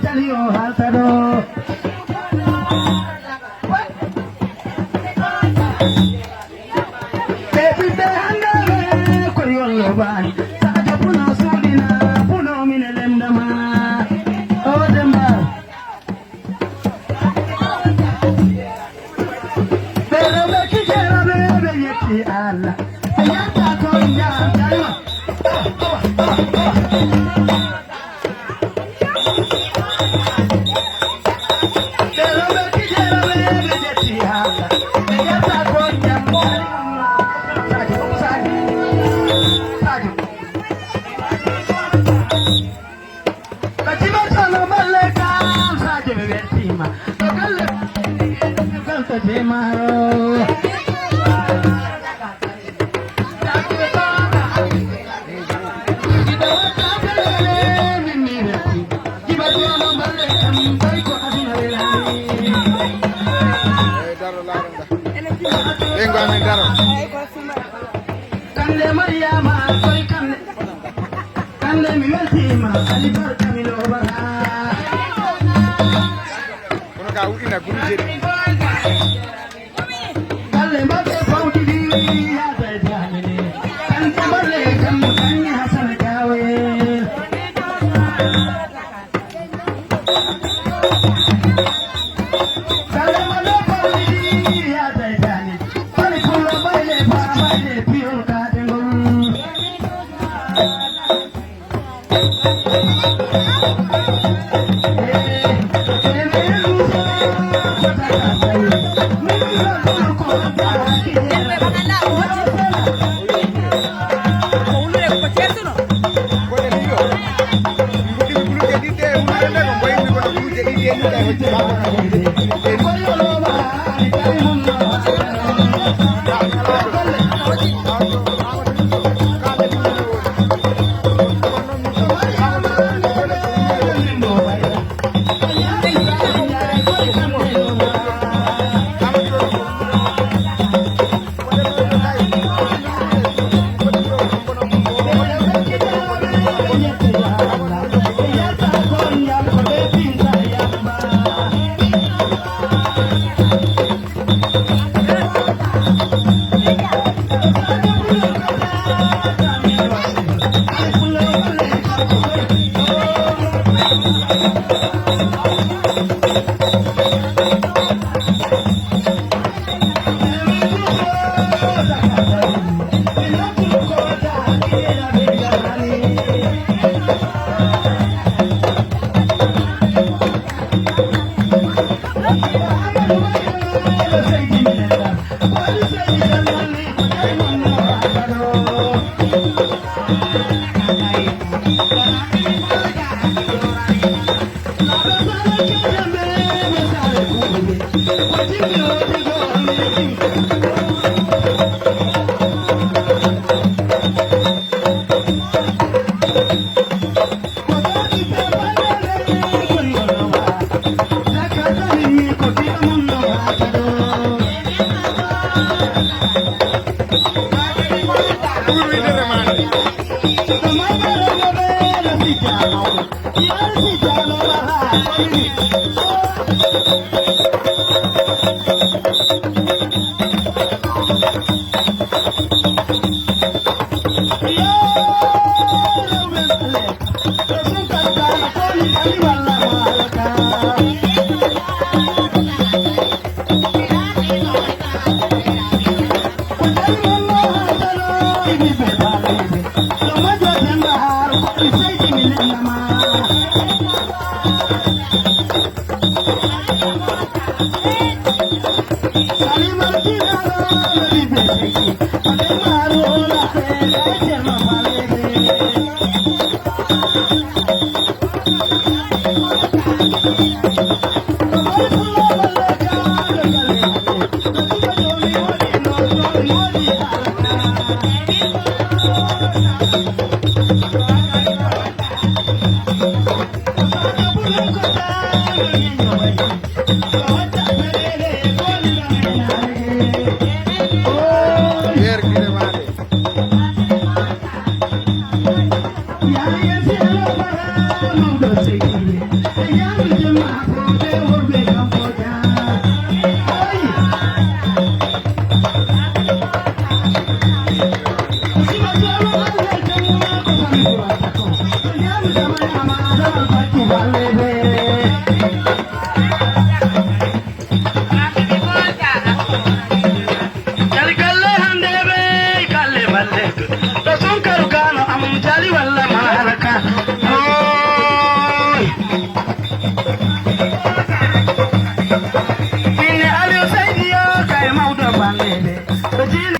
ಚಲಿಯೋ ಹಾಸರೋ ಬೇಬಿದ್ದೆ ಹಂಗಾರೆ ಕೊಯ್ಯೊಲ್ಲು ಬಾಯಿ ಸಾಜ ಪುನಃ ಸೂಡಿನ ಪುನಃ ಮಿನಲೆಂದಮ ಓದೆಂಬ ಬೇರೆ ಬೇಕಿ ಕೇಳಬೇ ಬೆಯ್ಯತ್ತಿ ಅಲ್ಲ ಅಯ್ಯಂತ ಕೊಂಜ Kande Mariama, soy Kande. Kande mi weltima, ali barka mi loba. Kono ka wuti na guru jeri. Kande mbake fawti di ya zai jani. Kande balle kam kanni hasan kawe. Kande balle fawti di ya zai jani. Kande kulo balle ba balle piyo ka. Thank you.